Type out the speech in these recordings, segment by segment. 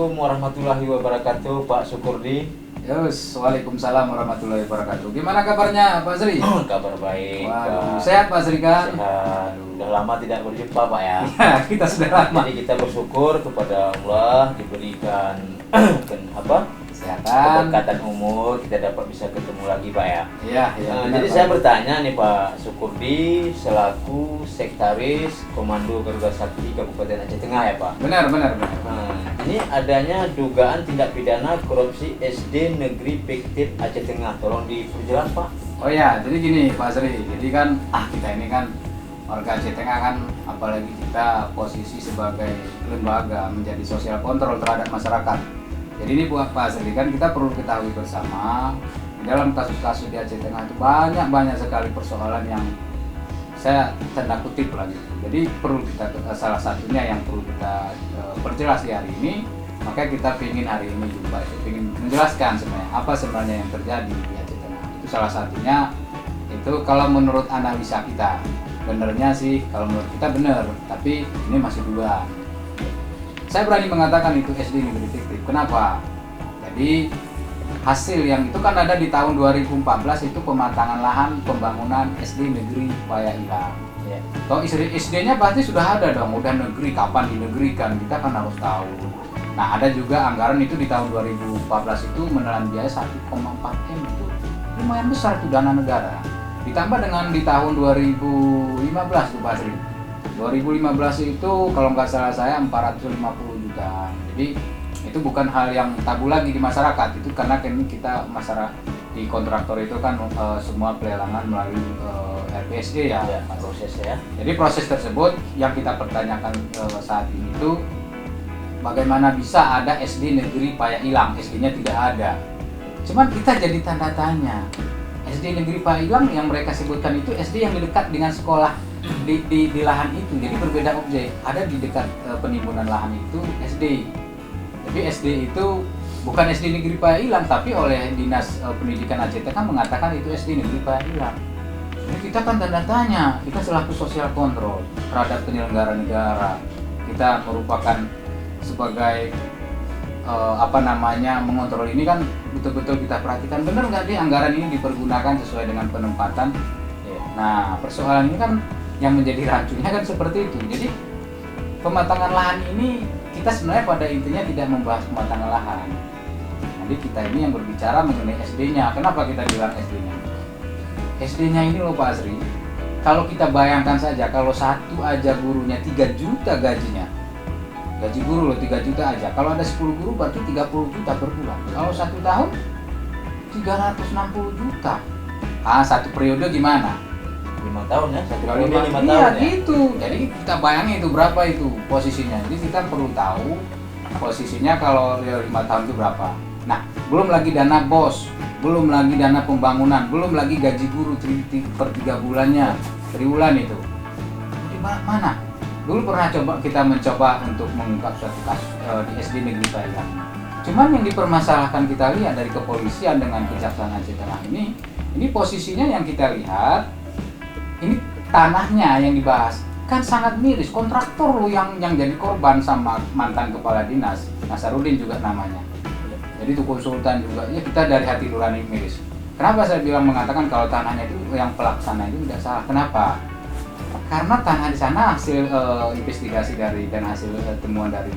Assalamualaikum warahmatullahi wabarakatuh, Pak Sukurdi. Yus, waalaikumsalam warahmatullahi wabarakatuh. Gimana kabarnya Pak Sri? Kabar baik. Waduh, sehat Pak Sri kan? Sehat. Udah lama tidak berjumpa, Pak ya. Ya, kita sudah lama. Jadi kita bersyukur kepada Allah diberikan Kesehatan. keberkatan umur, kita dapat bisa ketemu lagi, Pak ya. Iya, iya. Nah, benar, jadi Pak. saya bertanya nih Pak Sukurdi selaku Sekretaris Komando Garuda Sakti Kabupaten Aceh Tengah ya Pak. Benar. Nah, ini adanya dugaan tindak pidana korupsi SD Negeri Pektif Aceh Tengah. Tolong diperjelas Pak. Oh ya, jadi gini Pak Sri. Jadi kan kita ini kan warga Aceh Tengah kan, apalagi kita posisi sebagai lembaga menjadi sosial kontrol terhadap masyarakat. Jadi ini buat Pak Sri kan kita perlu ketahui bersama di dalam kasus-kasus di Aceh Tengah itu banyak sekali persoalan yang saya tanda kutip lagi. Jadi perlu kita salah satunya yang perlu kita perjelas di hari ini. Maka kita ingin hari ini juga ingin menjelaskan sebenarnya apa sebenarnya yang terjadi di Aceh Tengah. Itu salah satunya itu kalau menurut analisa kita. Benernya sih kalau menurut kita benar, tapi ini masih dugaan. Saya berani mengatakan itu SD Negeri Fiktif. Kenapa? Jadi hasil yang itu kan ada di tahun 2014 itu pematangan lahan pembangunan SD Negeri Paya Ilang. Ya. Kalau SD-nya pasti sudah ada dong, udah negeri, kapan dinegerikan, kita kan harus tahu. Nah ada juga anggaran itu di tahun 2014 itu menelan biaya 1,4 M itu lumayan besar itu dana negara. Ditambah dengan di tahun 2015 tuh Pak Sri. 2015 itu kalau nggak salah saya 450 juta. Jadi itu bukan hal yang tabu lagi di masyarakat, itu karena kita masyarakat di kontraktor itu kan semua pelelangan melalui RPSD ya, proses ya. Jadi proses tersebut yang kita pertanyakan saat ini itu bagaimana bisa ada SD Negeri Paya Ilang, SD-nya tidak ada. Cuman kita jadi tanda tanya. SD Negeri Paya Ilang yang mereka sebutkan itu SD yang dekat dengan sekolah di lahan itu, jadi berbeda objek. Ada di dekat penimbunan lahan itu SD. Tapi SD itu bukan SD Negeri Paya Ilang, tapi oleh Dinas Pendidikan Aceh Tengah mengatakan itu SD Negeri Paya Ilang. Jadi kita kan tanda tanya, kita selaku sosial kontrol terhadap penyelenggara negara, kita merupakan sebagai mengontrol ini kan betul-betul kita perhatikan benar nggak sih anggaran ini dipergunakan sesuai dengan penempatan. Nah persoalan ini kan yang menjadi rancunya kan seperti itu. Jadi pematangan lahan ini kita sebenarnya pada intinya tidak membahas pematangan lahan. Jadi kita ini yang berbicara mengenai SD-nya. Kenapa kita bilang SD-nya? SD-nya ini loh Pak Asri, kalau kita bayangkan saja kalau satu aja gurunya 3 juta gajinya, gaji guru loh 3 juta aja. Kalau ada 10 guru berarti 30 juta per bulan. Kalau 1 tahun 360 juta. Satu periode gimana? 5 tahun ya, satu Kali periode 5 iya tahun ya. gitu. Jadi kita bayangin itu berapa itu posisinya. Jadi kita perlu tahu posisinya kalau 5 tahun itu berapa. Nah, belum lagi dana BOS, belum lagi dana pembangunan, belum lagi gaji guru per 3 bulannya, triwulan itu. Jadi mana? Dulu pernah kita mencoba untuk mengungkap suatu kasus di SD Negeri Paya Ilang. Cuman yang dipermasalahkan kita lihat dari kepolisian dengan Kejaksaan Aceh Tengah ini posisinya yang kita lihat. Ini tanahnya yang dibahas kan sangat miris. Kontraktor loh yang jadi korban sama mantan kepala dinas Nasarudin juga namanya. Jadi itu konsultan juga. Ya kita dari hati nurani miris. Kenapa saya bilang mengatakan kalau tanahnya itu yang pelaksana itu tidak salah? Kenapa? Karena tanah di sana hasil investigasi dan hasil temuan dari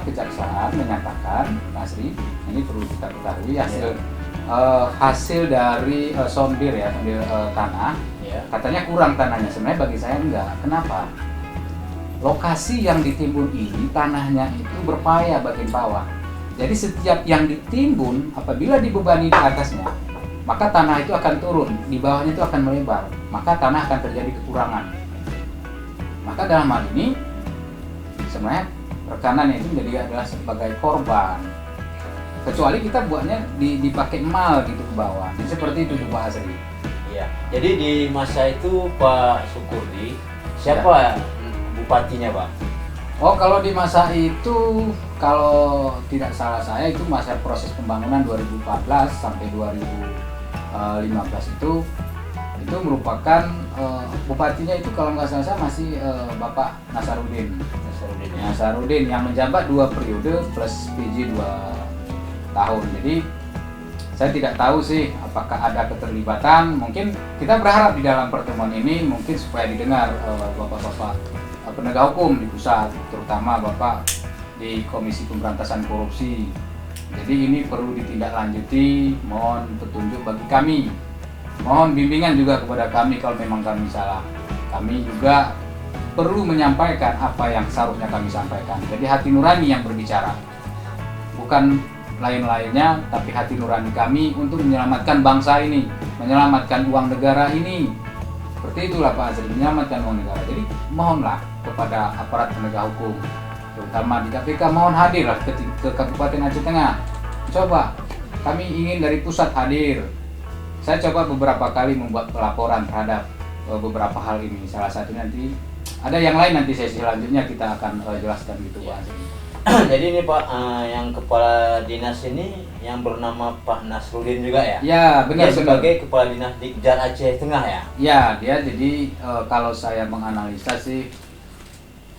Kejaksaan menyatakan, Asri, ini perlu kita ketahui hasil dari sondir tanah, katanya kurang tanahnya. Sebenarnya bagi saya enggak. Kenapa? Lokasi yang ditimbun ini tanahnya itu berpaya bagian bawah. Jadi setiap yang ditimbun apabila dibebani di atasnya, maka tanah itu akan turun, di bawahnya itu akan melebar, maka tanah akan terjadi kekurangan. Maka dalam hal ini sebenarnya rekanan itu adalah sebagai korban. Kecuali kita buatnya dipakai mal gitu ke bawah. Jadi seperti itu Pak Asri. Iya. Jadi di masa itu Pak Sukurdi, siapa bupatinya Pak? Oh kalau di masa itu, kalau tidak salah saya itu masa proses pembangunan 2014 sampai 2015 itu itu merupakan bupatinya itu kalau nggak salah masih Bapak Nasaruddin. Nasaruddin yang menjabat 2 periode plus PJ 2 tahun. Jadi saya tidak tahu sih apakah ada keterlibatan. Mungkin kita berharap di dalam pertemuan ini mungkin supaya didengar bapak-bapak penegak hukum di pusat, terutama Bapak di Komisi Pemberantasan Korupsi. Jadi ini perlu ditindaklanjuti, mohon petunjuk bagi kami. Mohon bimbingan juga kepada kami kalau memang kami salah. Kami juga perlu menyampaikan apa yang seharusnya kami sampaikan. Jadi hati nurani yang berbicara. Bukan lain-lainnya, tapi hati nurani kami untuk menyelamatkan bangsa ini, menyelamatkan uang negara ini. Seperti itulah Pak Azri, menyelamatkan uang negara. Jadi mohonlah kepada aparat penegak hukum, terutama di KPK, mohon hadirlah ke Kabupaten Aceh Tengah. Coba, kami ingin dari pusat hadir. Saya coba beberapa kali membuat pelaporan terhadap beberapa hal ini. Salah satu nanti, ada yang lain nanti sesi selanjutnya kita akan jelaskan gitu Pak Azri. Jadi ini Pak, yang kepala dinas ini yang bernama Pak Nasruddin juga ya? Ya, benar. Dia sebagai kepala dinas di Kejar Aceh Tengah ya? Ya, dia jadi kalau saya menganalisa sih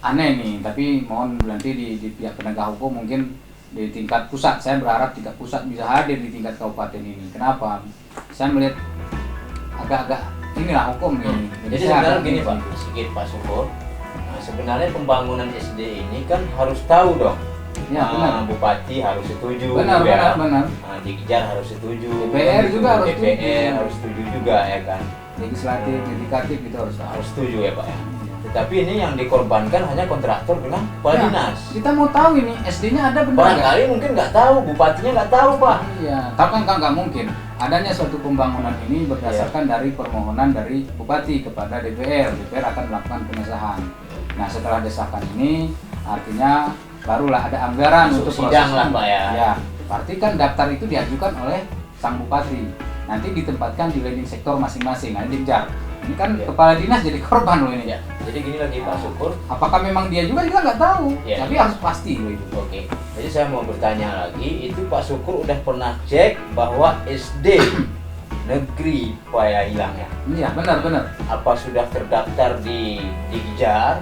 aneh nih, tapi mohon nanti di pihak penegak hukum mungkin di tingkat pusat, saya berharap tingkat pusat bisa hadir di tingkat kabupaten ini. Kenapa? Saya melihat agak-agak inilah hukum nih. Jadi sebenarnya gini Pak, sedikit Pak Syukur. Sebenarnya pembangunan SD ini kan harus tahu dong. Ya, benar. Bupati harus setuju. Benar, ya. benar. Dikejar harus setuju. DPR juga harus DPR setuju. harus setuju juga ya kan. Legislatif, yudikatif itu harus Setuju ya Pak ya. Tetapi ini yang dikorbankan hanya kontraktor dengan kepala dinas. Kita mau tahu ini SD-nya ada benar nggak? Barangkali mungkin nggak tahu, bupatinya nggak tahu Pak. Iya, tapi kan nggak mungkin. Adanya suatu pembangunan ini berdasarkan dari permohonan dari bupati kepada DPR. DPR akan melakukan pengesahan. Nah, setelah desakan ini artinya barulah ada anggaran untuk sidang proses lah Pak ya. Ya, berarti kan daftar itu diajukan oleh sang bupati. Nanti ditempatkan di leading sektor masing-masing. Nah, dikejar. Ini kan kepala dinas jadi korban loh ini. Ya. Jadi gini lagi Pak Syukur. Apakah memang dia juga kita nggak tahu. Ya. Tapi harus pasti loh itu. Oke. Jadi saya mau bertanya lagi, itu Pak Syukur udah pernah cek bahwa SD negeri Paya Ilang ya? Iya, benar. Apa sudah terdaftar di Kejar?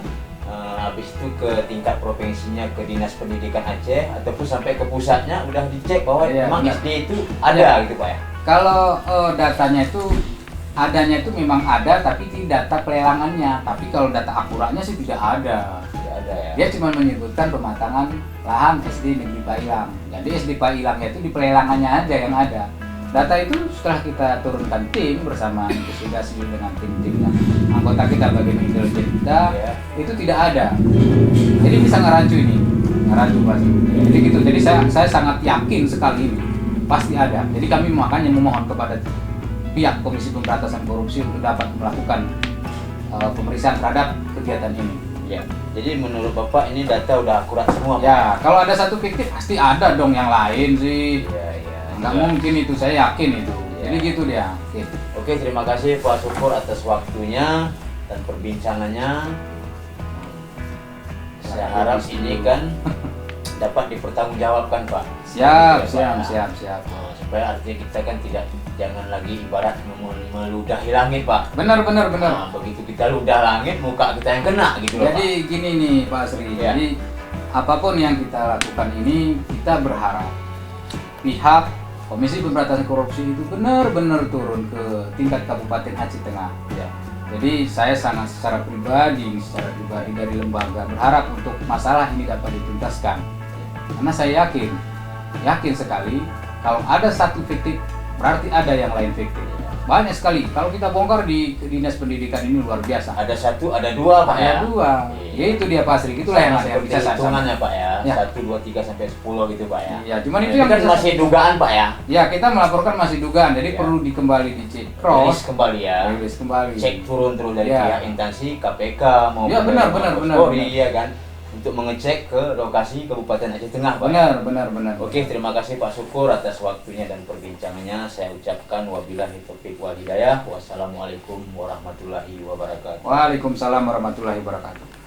Habis itu ke tingkat provinsinya ke Dinas Pendidikan Aceh ataupun sampai ke pusatnya udah dicek bahwa memang benar. SD itu ada gitu Pak ya? Kalau datanya itu adanya itu memang ada tapi tidak data pelelangannya. Tapi kalau data akuratnya sih tidak ada. Tidak ada ya. Dia cuma menyebutkan pematangan lahan SD Negeri Pailang. Jadi SD Pailangnya itu di pelelangannya aja yang ada. Data itu setelah kita turunkan tim bersama investigasi dengan tim-tim yang anggota kita bagian intelijen kita, itu tidak ada. Jadi bisa ngerancu ini, ngerancu pasti. Jadi gitu. Jadi saya sangat yakin sekali ini pasti ada. Jadi kami makanya memohon kepada pihak Komisi Pemberantasan Korupsi untuk dapat melakukan pemeriksaan terhadap kegiatan ini. Ya. Jadi menurut Bapak ini data udah akurat semua Pak? Ya, kalau ada satu fiktif pasti ada dong yang lain sih. Iya. Nggak mungkin itu, saya yakin itu. Jadi gitu dia. Oke, terima kasih Pak Syukur atas waktunya dan perbincangannya. Saya harap ini kan dapat dipertanggungjawabkan Pak. Siap. Supaya artinya kita kan jangan lagi ibarat meludahi langit Pak. Benar. Nah, begitu kita ludah langit, muka kita yang kena gitu loh Pak. Jadi gini nih Pak Sri. Ya. Jadi apapun yang kita lakukan ini, kita berharap pihak Komisi Pemberantasan Korupsi itu benar-benar turun ke tingkat Kabupaten Aceh Tengah. Ya. Jadi saya sangat secara pribadi dari lembaga berharap untuk masalah ini dapat dituntaskan. Karena saya yakin sekali kalau ada satu fiktif berarti ada yang lain fiktif. Banyak sekali. Kalau kita bongkar di Dinas Pendidikan ini luar biasa. Ada satu, ada dua Pak ya? Ada dua. Ya itu dia Pak Sri. Itulah yang ada yang bisa saya hitungannya Pak ya? Ya. 1, 2, 3 sampai 10 gitu Pak ya? Iya, cuman itu Ini yang kan masih dugaan Pak ya? Ya, kita melaporkan masih dugaan. Jadi perlu dikembali dicek Rilis kembali ya? Rilis kembali. Cek turun terus dari pihak instansi KPK maupun ya, benar. Polri ya kan? Untuk mengecek ke lokasi Kabupaten Aceh Tengah Pak. Benar. Oke, terima kasih Pak Syukur atas waktunya dan perbincangannya. Saya ucapkan wabillahi taufiq wal hidayah. Wassalamualaikum warahmatullahi wabarakatuh. Waalaikumsalam warahmatullahi wabarakatuh.